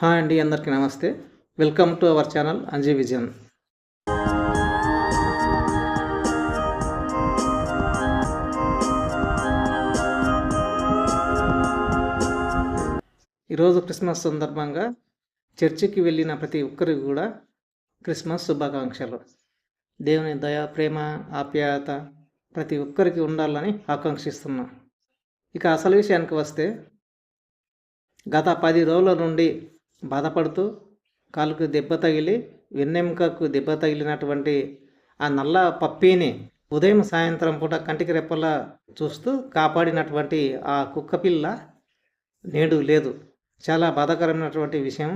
Hi అండి, అందరికీ నమస్తే. Welcome to our channel Anji vision. ఈరోజు క్రిస్మస్ సందర్భంగా చర్చికి వెళ్ళిన ప్రతి ఒక్కరికి కూడా క్రిస్మస్ శుభాకాంక్షలు. దేవుని దయ, ప్రేమ, ఆప్యాయత ప్రతి ఒక్కరికి ఉండాలని ఆకాంక్షిస్తున్నాం. ఇక అసలు విషయానికి వస్తే, గత 10 రోజుల నుండి బాధపడుతూ కాలుకు దెబ్బ తగిలి వెన్నెముకకు దెబ్బ తగిలినటువంటి ఆ నల్ల పప్పీని ఉదయం సాయంత్రం పూట కంటికి రెప్పలా చూస్తూ కాపాడినటువంటి ఆ కుక్కపిల్ల నేడు లేదు. చాలా బాధాకరమైనటువంటి విషయం.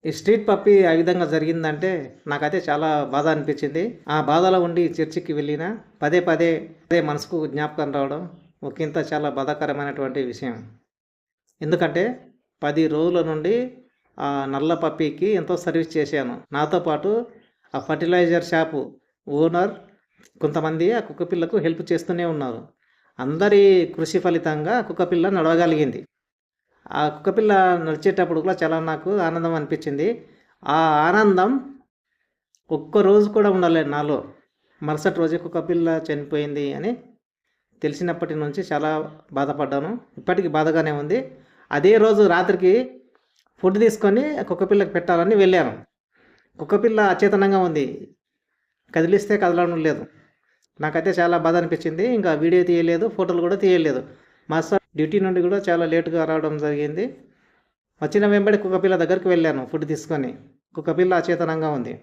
ఈ స్ట్రీట్ పప్పీ ఆ విధంగా జరిగిందంటే నాకైతే చాలా బాధ అనిపించింది. ఆ బాధలో ఉండి చర్చికి వెళ్ళినా పదే పదే మనసుకు జ్ఞాపకం రావడం ఒకంత చాలా బాధాకరమైనటువంటి విషయం. ఎందుకంటే 10 రోజుల నుండి ఆ నల్ల పప్పీకి ఎంతో సర్వీస్ చేశాను. నాతో పాటు ఆ ఫర్టిలైజర్ షాపు ఓనర్ కొంతమంది ఆ కుక్కపిల్లకు హెల్ప్ చేస్తూనే ఉన్నారు. అందరి కృషి ఫలితంగా కుక్కపిల్ల నడవగలిగింది. ఆ కుక్కపిల్ల నడిచేటప్పుడు కూడా చాలా నాకు ఆనందం అనిపించింది. ఆ ఆనందం ఒక్కరోజు కూడా ఉండలేదు నాలో. మరుసటి రోజే కుక్కపిల్ల చనిపోయింది అని తెలిసినప్పటి నుంచి చాలా బాధపడ్డాను. ఇప్పటికీ బాధగానే ఉంది. అదే రోజు రాత్రికి ఫుడ్ తీసుకొని కుక్కపిల్లకి పెట్టాలని వెళ్ళాను. కుక్కపిల్ల అచేతనంగా ఉంది, కదిలిస్తే కదలడం లేదు. నాకైతే చాలా బాధ అనిపించింది. ఇంకా వీడియో తీయలేదు, ఫోటోలు కూడా తీయలేదు. మా సార్ డ్యూటీ నుండి కూడా చాలా లేటుగా రావడం జరిగింది. వచ్చిన వెంబడి కుక్కపిల్ల దగ్గరికి వెళ్ళాను ఫుడ్ తీసుకొని. కుక్కపిల్ల అచేతనంగా ఉంది.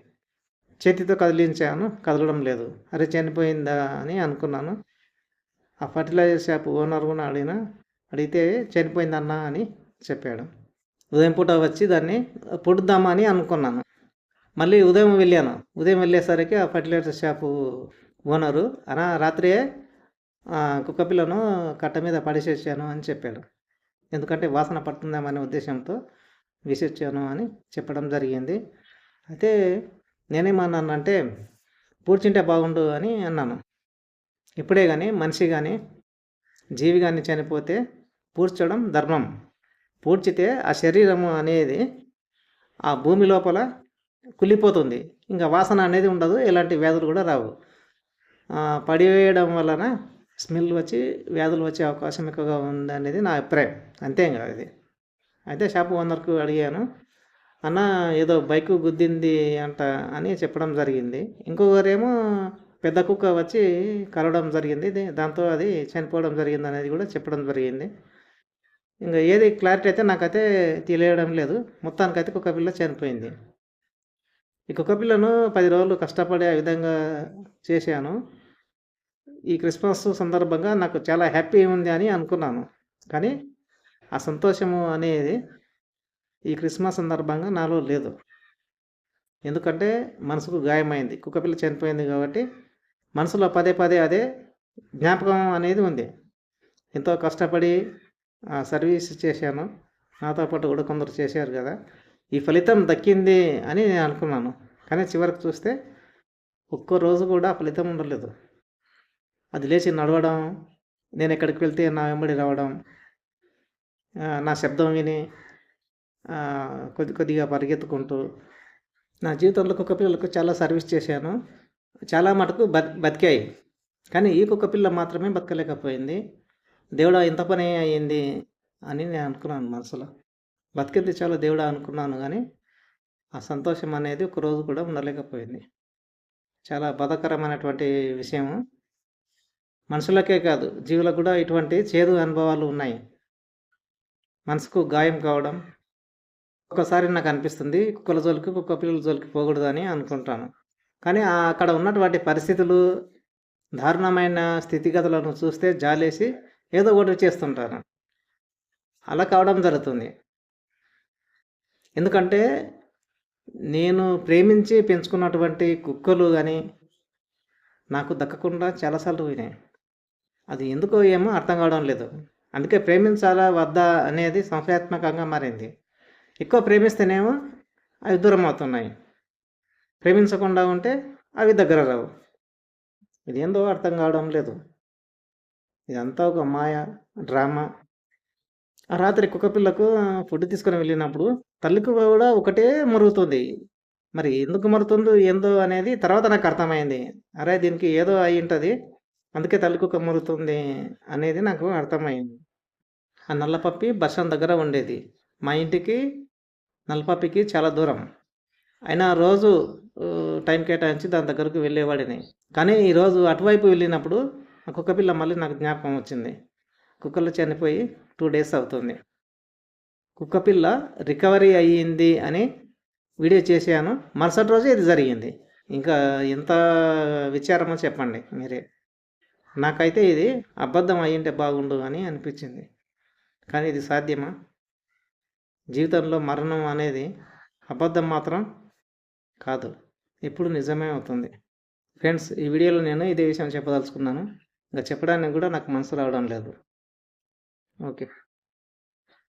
చేతితో కదిలించాను, కదలడం లేదు. అరే చనిపోయిందా అని అనుకున్నాను. ఆ ఫర్టిలైజర్ షాప్ ఓనర్ కూడా అడిగితే చనిపోయిందన్నా అని చెప్పాడు. ఉదయం పూట వచ్చి దాన్ని పొడుద్దామని అనుకున్నాను. మళ్ళీ ఉదయం వెళ్ళాను. ఉదయం వెళ్ళేసరికి ఆ ఫర్టిలైజర్ షాపు ఓనరు రాత్రే కుక్కపిల్లను కట్ట మీద పడేసేసాను అని చెప్పాడు. ఎందుకంటే వాసన పడుతుందేమనే ఉద్దేశంతో విసిర్చాను అని చెప్పడం జరిగింది. అయితే నేనేమన్నానంటే పూడ్చింటే బాగుండు అని అన్నాను. ఇప్పుడే కానీ మనిషి కానీ జీవి కానీ చనిపోతే పూడ్చడం ధర్మం. పూడ్చితే ఆ శరీరము అనేది ఆ భూమి లోపల కుళ్ళిపోతుంది. ఇంకా వాసన అనేది ఉండదు, ఎలాంటి వ్యాధులు కూడా రావు. పడివేయడం వలన స్మెల్ వచ్చి వ్యాధులు వచ్చే అవకాశం ఎక్కువగా ఉంది అనేది నా అభిప్రాయం. అంతే ఇంకా ఇది. అయితే షాపు ఓనర్కు అడిగాను, అన్న ఏదో బైకు గుద్దింది అంట అని చెప్పడం జరిగింది. ఇంకొకరేమో పెద్ద కుక్క వచ్చి కలవడం జరిగింది, దాంతో అది చనిపోవడం జరిగింది అనేది కూడా చెప్పడం జరిగింది. ఇంకా ఏది క్లారిటీ అయితే నాకైతే తెలియడం లేదు. మొత్తానికైతే కుక్కపిల్ల చనిపోయింది. ఈ కుక్కపిల్లను 10 రోజులు కష్టపడి ఆ విధంగా చేశాను. ఈ క్రిస్మస్ సందర్భంగా నాకు చాలా హ్యాపీ ఉంది అని అనుకున్నాను. కానీ ఆ సంతోషము అనేది ఈ క్రిస్మస్ సందర్భంగా నాలో లేదు. ఎందుకంటే మనసుకు గాయమైంది. కుక్కపిల్ల చనిపోయింది కాబట్టి మనసులో పదే పదే అదే జ్ఞాపకం అనేది ఉంది. ఎంతో కష్టపడి సర్వీస్ చేశాను. నాతో పాటు కూడా కొందరు చేశారు కదా, ఈ ఫలితం దక్కింది అని నేను అనుకున్నాను. కానీ చివరికి చూస్తే ఒక్క రోజు కూడా ఫలితం ఉండలేదు. అది లేచి నడవడం, నేను ఎక్కడికి వెళ్తే నా వెంబడి రావడం, నా శబ్దం విని కొద్దిగా పరిగెత్తుకుంటూ, నా జీవితంలో కుక్కపిల్లలకు చాలా సర్వీస్ చేశాను. చాలా మటుకు బతికాయి. కానీ ఈ కుక్కపిల్ల మాత్రమే బతకలేకపోయింది. దేవుడా ఇంత పని అయ్యింది అని నేను అనుకున్నాను మనసులో. బతికింది చాలా దేవుడా అనుకున్నాను, కానీ ఆ సంతోషం అనేది ఒక రోజు కూడా ఉండలేకపోయింది. చాలా బాధాకరమైనటువంటి విషయము. మనుషులకే కాదు, జీవులకు కూడా ఇటువంటి చేదు అనుభవాలు ఉన్నాయి. మనసుకు గాయం కావడం ఒకసారి నాకు అనిపిస్తుంది, కుక్కల జోలికి కుక్క పిల్లల జోలికి పోకూడదని అనుకుంటాను. కానీ అక్కడ ఉన్నటువంటి పరిస్థితులు, దారుణమైన స్థితిగతులను చూస్తే జాలేసి ఏదో ఒకటి చేస్తుంటాను. అలా కావడం జరుగుతుంది. ఎందుకంటే నేను ప్రేమించి పెంచుకున్నటువంటి కుక్కలు కానీ నాకు దక్కకుండా చాలాసార్లు పోయినాయి. అది ఎందుకో ఏమో అర్థం కావడం లేదు. అందుకే ప్రేమించాలా వద్దా అనేది సంశయాత్మకంగా మారింది. ఎక్కువ ప్రేమిస్తేనేమో అవి దూరం అవుతున్నాయి, ప్రేమించకుండా ఉంటే అవి దగ్గర రావు. ఇదేందో అర్థం కావడం లేదు. ఇదంతా ఒక మాయ, డ్రామా. ఆ రాత్రి కుక్కపిల్లకు ఫుడ్ తీసుకొని వెళ్ళినప్పుడు తల్లికి కూడా ఒకటే మరుగుతుంది. మరి ఎందుకు మరుతుందో ఏందో అనేది తర్వాత నాకు అర్థమైంది. అరే! దీనికి ఏదో అయ్యుంటది. అందుకే తల్లి కుక్క మరుగుతుంది అనేది నాకు అర్థమైంది. ఆ నల్లపప్పి బస్ స్టాండ్ దగ్గర ఉండేది. మా ఇంటికి నల్లపప్పికి చాలా దూరం. అయినా రోజు టైం కేటాయించి దాని దగ్గరకు వెళ్ళేవాడిని. కానీ ఈరోజు అటువైపు వెళ్ళినప్పుడు ఆ కుక్కపిల్ల మళ్ళీ నాకు జ్ఞాపకం వచ్చింది. కుక్కలు చనిపోయి 2 డేస్ అవుతుంది. కుక్కపిల్ల రికవరీ అయ్యింది అని వీడియో చేశాను. మరుసటి రోజే ఇది జరిగింది. ఇంకా ఎంత విచారమో చెప్పండి మీరే. నాకైతే ఇది అబద్ధం అయ్యుంటే బాగుండు అని అనిపించింది. కానీ ఇది సాధ్యమా? జీవితంలో మరణం అనేది అబద్ధం మాత్రం కాదు. ఎప్పుడు నిజమే అవుతుంది. ఫ్రెండ్స్, ఈ వీడియోలో నేను ఇదే విషయం చెప్పదలుచుకున్నాను. ఇంకా చెప్పడానికి కూడా నాకు మనసు రావడం లేదు. ఓకే.